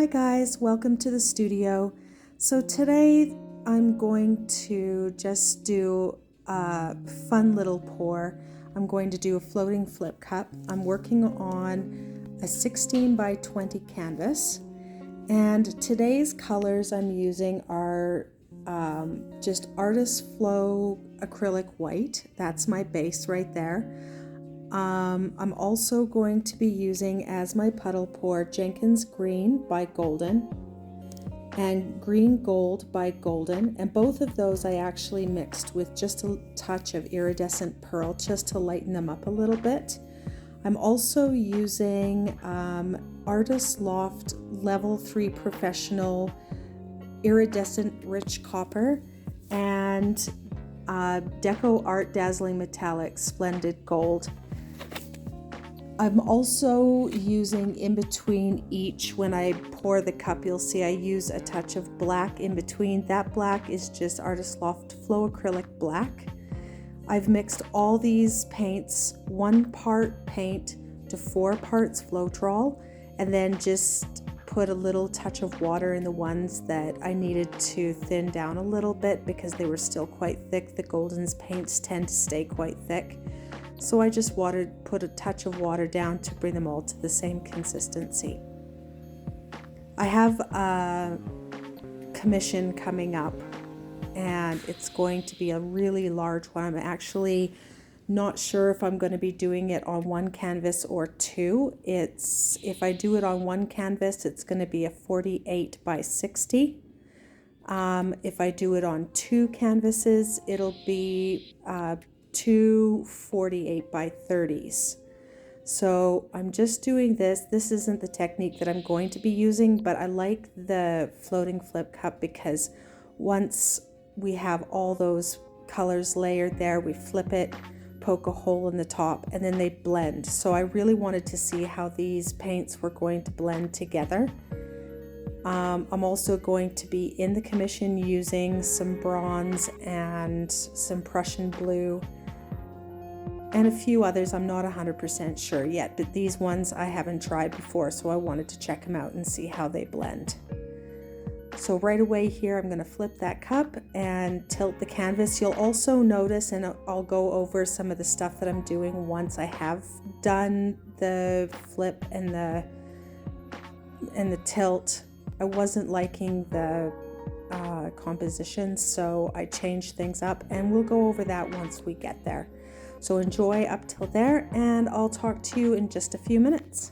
Hi guys, welcome to the studio. So today I'm going to just do a fun little pour. I'm going to do a floating flip cup. I'm working on a 16 by 20 canvas, and today's colors I'm using are just Artist Flow acrylic white. That's my base right there. I'm also going to be using as my puddle pour Jenkins Green by Golden and Green Gold by Golden, and both of those I actually mixed with just a touch of iridescent pearl just to lighten them up a little bit. I'm also using Artist Loft Level 3 Professional Iridescent Rich Copper and Deco Art Dazzling Metallic Splendid Gold. I'm also using in between each, when I pour the cup, you'll see I use a touch of black in between. That black is just Artist Loft Flow Acrylic Black. I've mixed all these paints, 1 part paint to 4 parts floetrol, and then just put a little touch of water in the ones that I needed to thin down a little bit because they were still quite thick. The Golden's paints tend to stay quite thick. So I just put a touch of water down to bring them all to the same consistency. I have a commission coming up, and it's going to be a really large one. I'm actually not sure if I'm going to be doing it on 1 canvas or 2. If I do it on 1 canvas, it's going to be a 48 by 60. If I do it on 2 canvases, it'll be 2 48 by 30s. So I'm just doing this. This isn't the technique that I'm going to be using, but I like the floating flip cup because once we have all those colors layered there, we flip it, poke a hole in the top, and then they blend. So I really wanted to see how these paints were going to blend together. I'm also going to be in the commission using some bronze and some Prussian blue and a few others. I'm not 100% sure yet, but these ones I haven't tried before, so I wanted to check them out and see how they blend. So right away here, I'm going to flip that cup and tilt the canvas. You'll also notice, and I'll go over some of the stuff that I'm doing once I have done the flip and the tilt. I wasn't liking the composition, so I changed things up, and we'll go over that once we get there. So enjoy up till there, and I'll talk to you in just a few minutes.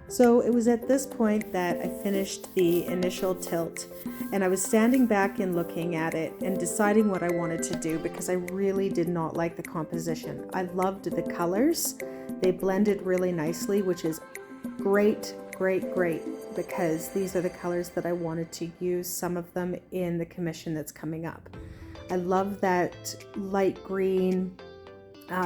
So it was at this point that I finished the initial tilt, and I was standing back and looking at it and deciding what I wanted to do because I really did not like the composition. I loved the colors. They blended really nicely, which is great, because these are the colors that I wanted to use, some of them in the commission that's coming up. I love that light green.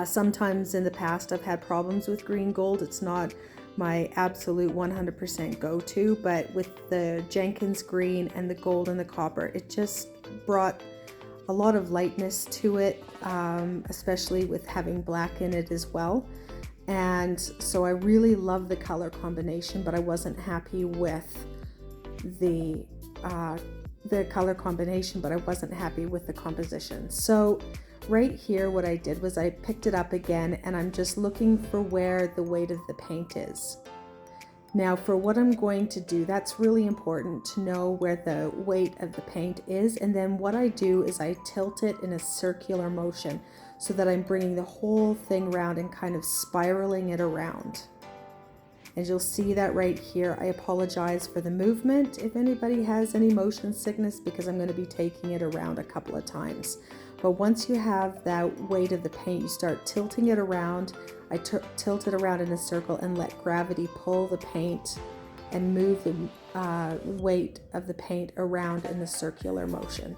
Sometimes in the past I've had problems with green gold. It's not my absolute 100% go-to, but with the Jenkins green and the gold and the copper, it just brought a lot of lightness to it, especially with having black in it as well. And so I really love the color combination, but I wasn't happy with the color combination, but I wasn't happy with the composition. So right here, what I did was I picked it up again, and I'm just looking for where the weight of the paint is. Now for what I'm going to do, that's really important to know where the weight of the paint is. And then what I do is I tilt it in a circular motion so that I'm bringing the whole thing around and kind of spiraling it around. And you'll see that right here. I apologize for the movement if anybody has any motion sickness, because I'm going to be taking it around a couple of times. But once you have that weight of the paint, you start tilting it around. I tilt it around in a circle and let gravity pull the paint and move the weight of the paint around in the circular motion.